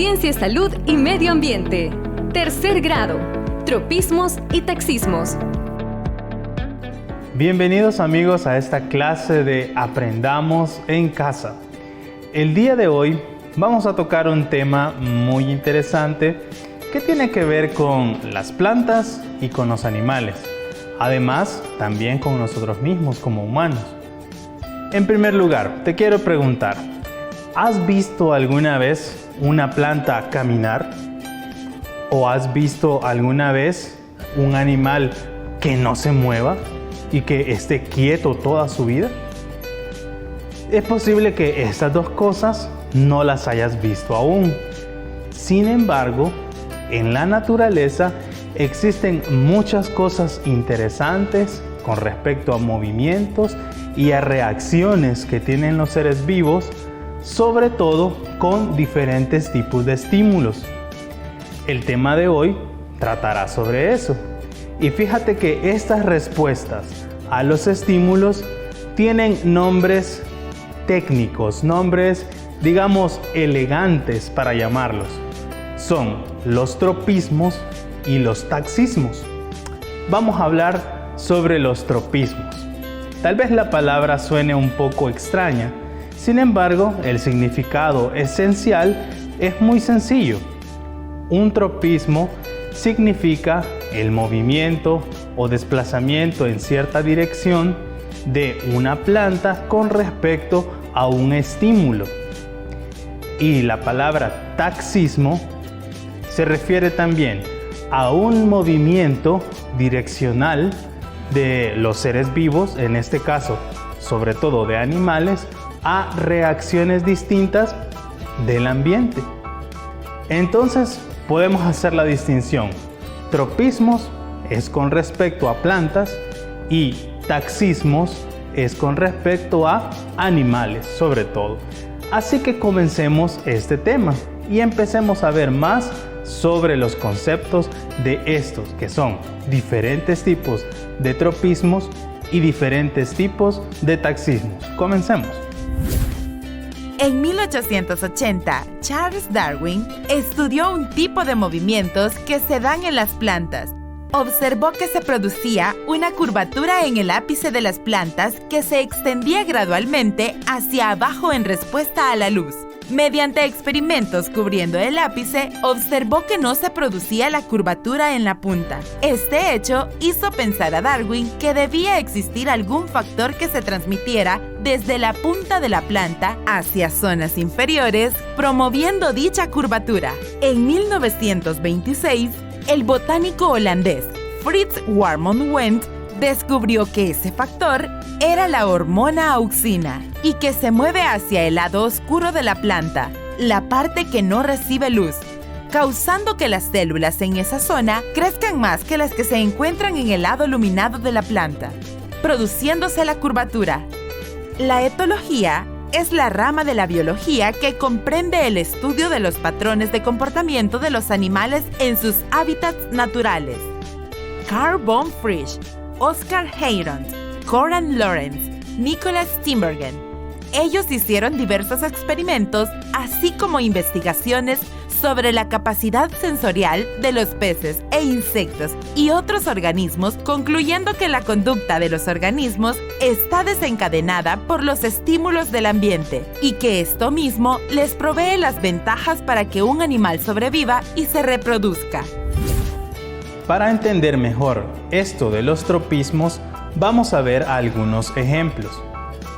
Ciencia, Salud y Medio Ambiente. Tercer grado. Tropismos y taxismos. Bienvenidos amigos a esta clase de Aprendamos en Casa. El día de hoy vamos a tocar un tema muy interesante que tiene que ver con las plantas y con los animales. Además, también con nosotros mismos como humanos. En primer lugar, te quiero preguntar, ¿has visto alguna vez una planta caminar? ¿O has visto alguna vez un animal que no se mueva y que esté quieto toda su vida? Es posible que estas dos cosas no las hayas visto aún. Sin embargo, en la naturaleza existen muchas cosas interesantes con respecto a movimientos y a reacciones que tienen los seres vivos, sobre todo con diferentes tipos de estímulos. El tema de hoy tratará sobre eso. Y fíjate que estas respuestas a los estímulos tienen nombres técnicos, nombres, digamos, elegantes para llamarlos. Son los tropismos y los taxismos. Vamos a hablar sobre los tropismos. Tal vez la palabra suene un poco extraña, sin embargo, el significado esencial es muy sencillo. Un tropismo significa el movimiento o desplazamiento en cierta dirección de una planta con respecto a un estímulo. Y la palabra taxismo se refiere también a un movimiento direccional de los seres vivos, en este caso, sobre todo de animales, a reacciones distintas del ambiente. Entonces, podemos hacer la distinción. Tropismos es con respecto a plantas y taxismos es con respecto a animales, sobre todo. Así que comencemos este tema y empecemos a ver más sobre los conceptos de estos, que son diferentes tipos de tropismos y diferentes tipos de taxismos. Comencemos. En 1880, Charles Darwin estudió un tipo de movimientos que se dan en las plantas. Observó que se producía una curvatura en el ápice de las plantas que se extendía gradualmente hacia abajo en respuesta a la luz. Mediante experimentos cubriendo el ápice, observó que no se producía la curvatura en la punta. Este hecho hizo pensar a Darwin que debía existir algún factor que se transmitiera desde la punta de la planta hacia zonas inferiores, promoviendo dicha curvatura. En 1926, el botánico holandés Frits Warmond Went descubrió que ese factor era la hormona auxina y que se mueve hacia el lado oscuro de la planta, la parte que no recibe luz, causando que las células en esa zona crezcan más que las que se encuentran en el lado iluminado de la planta, produciéndose la curvatura. La etología es la rama de la biología que comprende el estudio de los patrones de comportamiento de los animales en sus hábitats naturales. Carl von Frisch, Oscar Heyrand, Conrad Lorenz, Nicholas Tinbergen. Ellos hicieron diversos experimentos, así como investigaciones sobre la capacidad sensorial de los peces e insectos y otros organismos, concluyendo que la conducta de los organismos está desencadenada por los estímulos del ambiente y que esto mismo les provee las ventajas para que un animal sobreviva y se reproduzca. Para entender mejor esto de los tropismos, vamos a ver algunos ejemplos.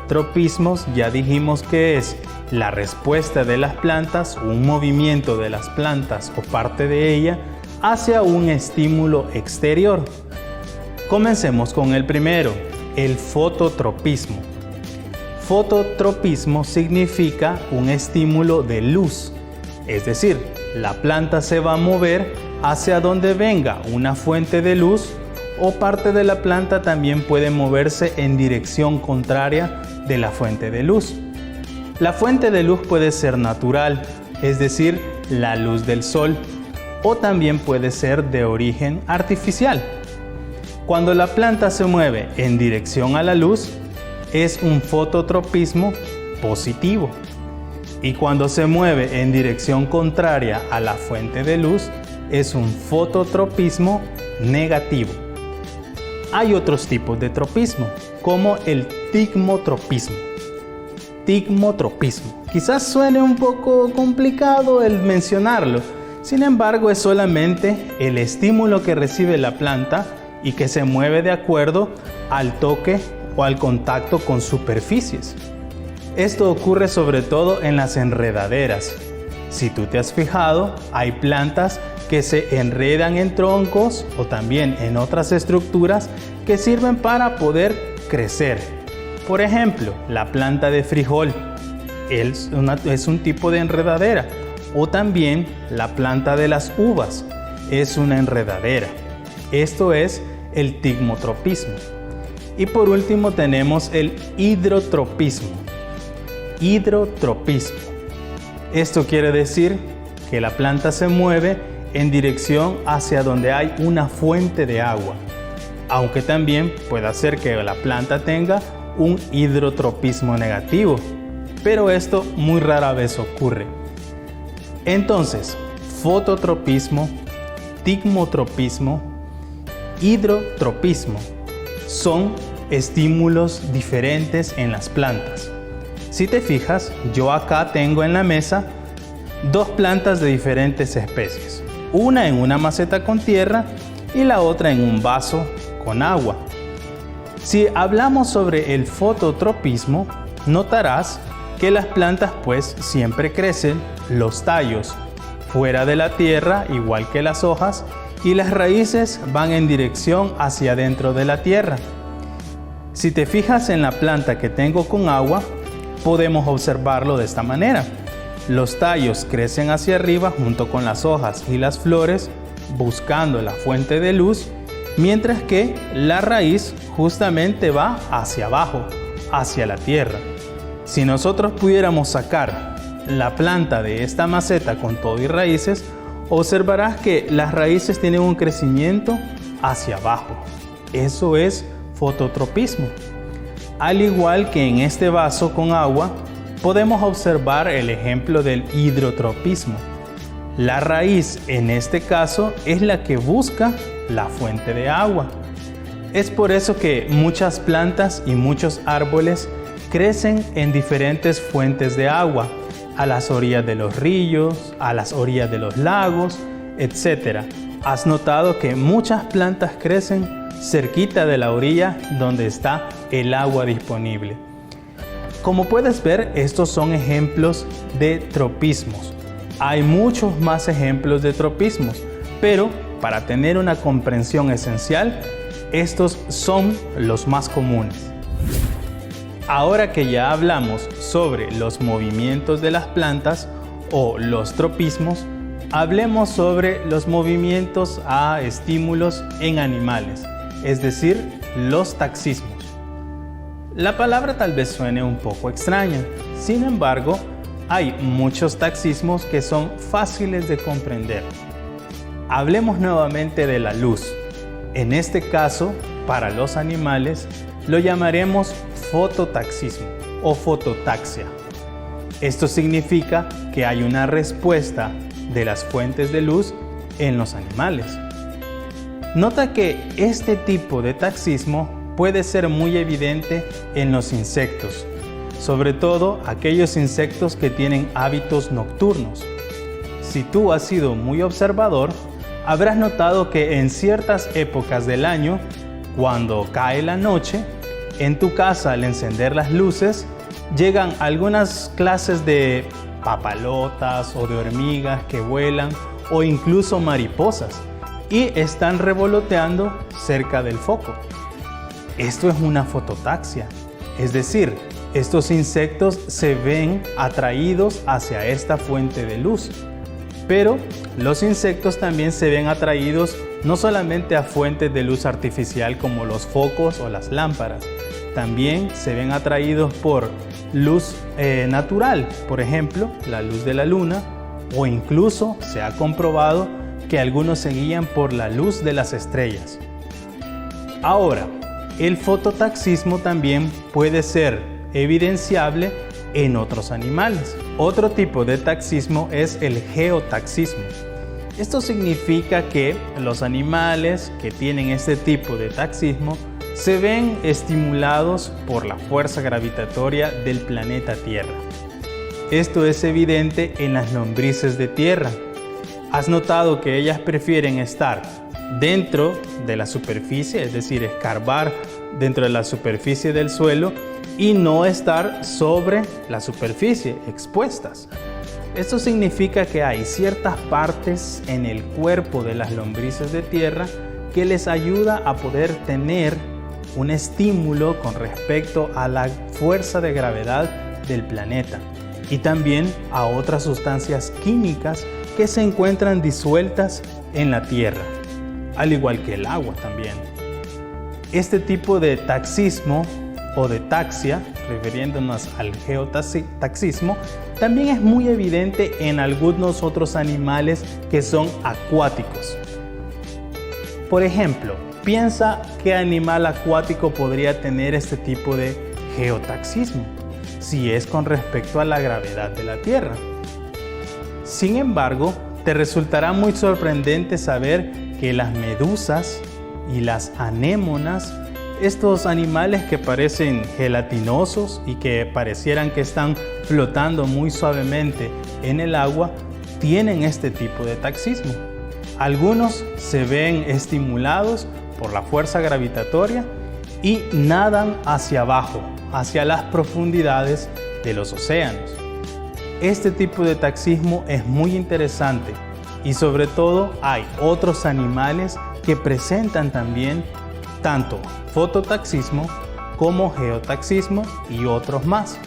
Tropismos ya dijimos que es la respuesta de las plantas, un movimiento de las plantas o parte de ella hacia un estímulo exterior. Comencemos con el primero, el fototropismo. Fototropismo significa un estímulo de luz, es decir, la planta se va a mover hacia donde venga una fuente de luz, o parte de la planta también puede moverse en dirección contraria de la fuente de luz. La fuente de luz puede ser natural, es decir, la luz del sol, o también puede ser de origen artificial. Cuando la planta se mueve en dirección a la luz, es un fototropismo positivo. Y cuando se mueve en dirección contraria a la fuente de luz, es un fototropismo negativo. Hay otros tipos de tropismo, como el tigmotropismo. Tigmotropismo. Quizás suene un poco complicado el mencionarlo, sin embargo es solamente el estímulo que recibe la planta y que se mueve de acuerdo al toque o al contacto con superficies. Esto ocurre sobre todo en las enredaderas. Si tú te has fijado, hay plantas que se enredan en troncos o también en otras estructuras que sirven para poder crecer. Por ejemplo, la planta de frijol es un tipo de enredadera, o también la planta de las uvas es una enredadera. Esto es el tigmotropismo. Y por último tenemos el hidrotropismo. Hidrotropismo. Esto quiere decir que la planta se mueve en dirección hacia donde hay una fuente de agua, aunque también puede ser que la planta tenga un hidrotropismo negativo, pero esto muy rara vez ocurre. Entonces, fototropismo, tigmotropismo, hidrotropismo son estímulos diferentes en las plantas. Si te fijas, yo acá tengo en la mesa dos plantas de diferentes especies. Una en una maceta con tierra y la otra en un vaso con agua. Si hablamos sobre el fototropismo, notarás que las plantas pues siempre crecen los tallos fuera de la tierra, igual que las hojas, y las raíces van en dirección hacia adentro de la tierra. Si te fijas en la planta que tengo con agua, podemos observarlo de esta manera. Los tallos crecen hacia arriba junto con las hojas y las flores, buscando la fuente de luz, mientras que la raíz justamente va hacia abajo, hacia la tierra. Si nosotros pudiéramos sacar la planta de esta maceta con todo y raíces, observarás que las raíces tienen un crecimiento hacia abajo. Eso es fototropismo. Al igual que en este vaso con agua, podemos observar el ejemplo del hidrotropismo. La raíz en este caso es la que busca la fuente de agua. Es por eso que muchas plantas y muchos árboles crecen en diferentes fuentes de agua, a las orillas de los ríos, a las orillas de los lagos, etc. Has notado que muchas plantas crecen cerquita de la orilla donde está el agua disponible. Como puedes ver, estos son ejemplos de tropismos. Hay muchos más ejemplos de tropismos, pero para tener una comprensión esencial, estos son los más comunes. Ahora que ya hablamos sobre los movimientos de las plantas o los tropismos, hablemos sobre los movimientos a estímulos en animales, es decir, los taxismos. La palabra tal vez suene un poco extraña, sin embargo, hay muchos taxismos que son fáciles de comprender. Hablemos nuevamente de la luz. En este caso, para los animales, lo llamaremos fototaxismo o fototaxia. Esto significa que hay una respuesta de las fuentes de luz en los animales. Nota que este tipo de taxismo puede ser muy evidente en los insectos, sobre todo aquellos insectos que tienen hábitos nocturnos. Si tú has sido muy observador, habrás notado que en ciertas épocas del año, cuando cae la noche, en tu casa al encender las luces, llegan algunas clases de papalotas o de hormigas que vuelan o incluso mariposas y están revoloteando cerca del foco. Esto es una fototaxia, es decir, estos insectos se ven atraídos hacia esta fuente de luz. Pero los insectos también se ven atraídos no solamente a fuentes de luz artificial como los focos o las lámparas, también se ven atraídos por luz natural, por ejemplo, la luz de la luna, o incluso se ha comprobado que algunos se guían por la luz de las estrellas. Ahora, el fototaxismo también puede ser evidenciable en otros animales. Otro tipo de taxismo es el geotaxismo. Esto significa que los animales que tienen este tipo de taxismo se ven estimulados por la fuerza gravitatoria del planeta Tierra. Esto es evidente en las lombrices de tierra. ¿Has notado que ellas prefieren estar dentro de la superficie, es decir, escarbar dentro de la superficie del suelo y no estar sobre la superficie, expuestas? Esto significa que hay ciertas partes en el cuerpo de las lombrices de tierra que les ayuda a poder tener un estímulo con respecto a la fuerza de gravedad del planeta y también a otras sustancias químicas que se encuentran disueltas en la tierra, al igual que el agua también. Este tipo de taxismo o de taxia, refiriéndonos al geotaxismo, también es muy evidente en algunos otros animales que son acuáticos. Por ejemplo, piensa qué animal acuático podría tener este tipo de geotaxismo, si es con respecto a la gravedad de la Tierra. Sin embargo, te resultará muy sorprendente saber que las medusas y las anémonas, estos animales que parecen gelatinosos y que parecieran que están flotando muy suavemente en el agua, tienen este tipo de taxismo. Algunos se ven estimulados por la fuerza gravitatoria y nadan hacia abajo, hacia las profundidades de los océanos. Este tipo de taxismo es muy interesante y sobre todo hay otros animales que presentan también tanto fototaxismo como geotaxismo y otros más.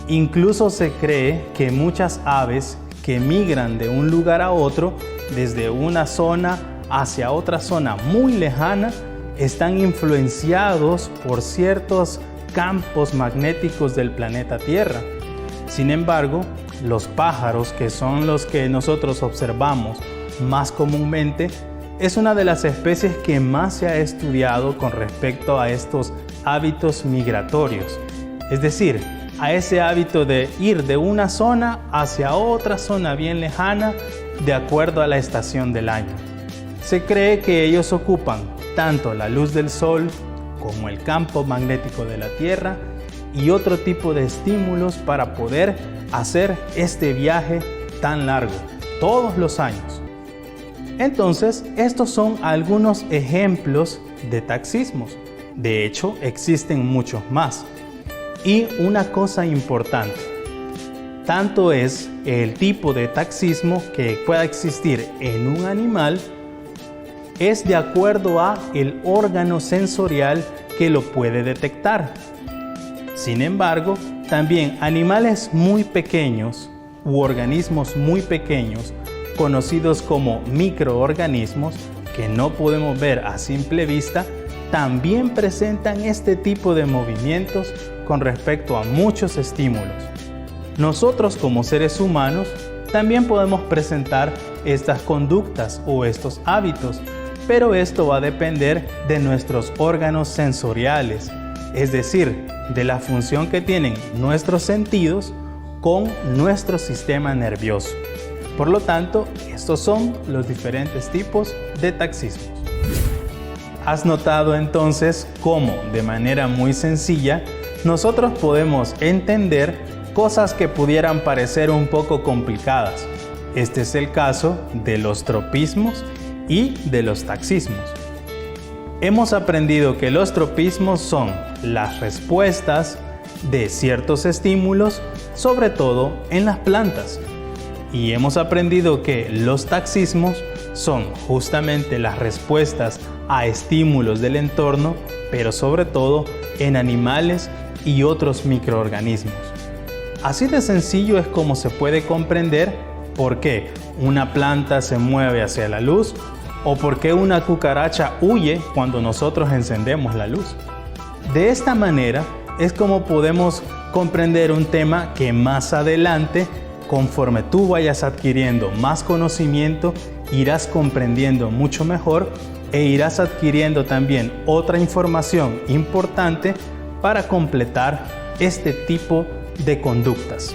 Incluso se cree que muchas aves que migran de un lugar a otro, desde una zona hacia otra zona muy lejana, están influenciados por ciertos campos magnéticos del planeta Tierra. Sin embargo, los pájaros, que son los que nosotros observamos más comúnmente, es una de las especies que más se ha estudiado con respecto a estos hábitos migratorios. Es decir, a ese hábito de ir de una zona hacia otra zona bien lejana de acuerdo a la estación del año. Se cree que ellos ocupan tanto la luz del sol como el campo magnético de la Tierra y otro tipo de estímulos para poder hacer este viaje tan largo, todos los años. Entonces, estos son algunos ejemplos de taxismos. De hecho, existen muchos más. Y una cosa importante, tanto es el tipo de taxismo que pueda existir en un animal, es de acuerdo a el órgano sensorial que lo puede detectar. Sin embargo, también animales muy pequeños u organismos muy pequeños, conocidos como microorganismos, que no podemos ver a simple vista, también presentan este tipo de movimientos con respecto a muchos estímulos. Nosotros como seres humanos también podemos presentar estas conductas o estos hábitos, pero esto va a depender de nuestros órganos sensoriales, es decir, de la función que tienen nuestros sentidos con nuestro sistema nervioso. Por lo tanto, estos son los diferentes tipos de taxismos. ¿Has notado entonces cómo, de manera muy sencilla, nosotros podemos entender cosas que pudieran parecer un poco complicadas? Este es el caso de los tropismos y de los taxismos. Hemos aprendido que los tropismos son las respuestas de ciertos estímulos, sobre todo en las plantas. Y hemos aprendido que los taxismos son justamente las respuestas a estímulos del entorno, pero sobre todo en animales y otros microorganismos. Así de sencillo es como se puede comprender por qué una planta se mueve hacia la luz o por qué una cucaracha huye cuando nosotros encendemos la luz. De esta manera es como podemos comprender un tema que más adelante, conforme tú vayas adquiriendo más conocimiento, irás comprendiendo mucho mejor e irás adquiriendo también otra información importante para completar este tipo de conductas.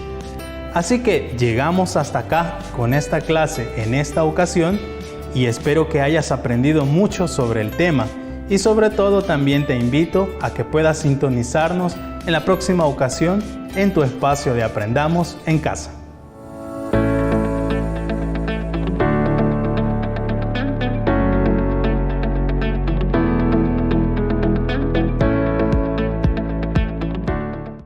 Así que llegamos hasta acá con esta clase en esta ocasión y espero que hayas aprendido mucho sobre el tema y sobre todo también te invito a que puedas sintonizarnos en la próxima ocasión en tu espacio de Aprendamos en Casa.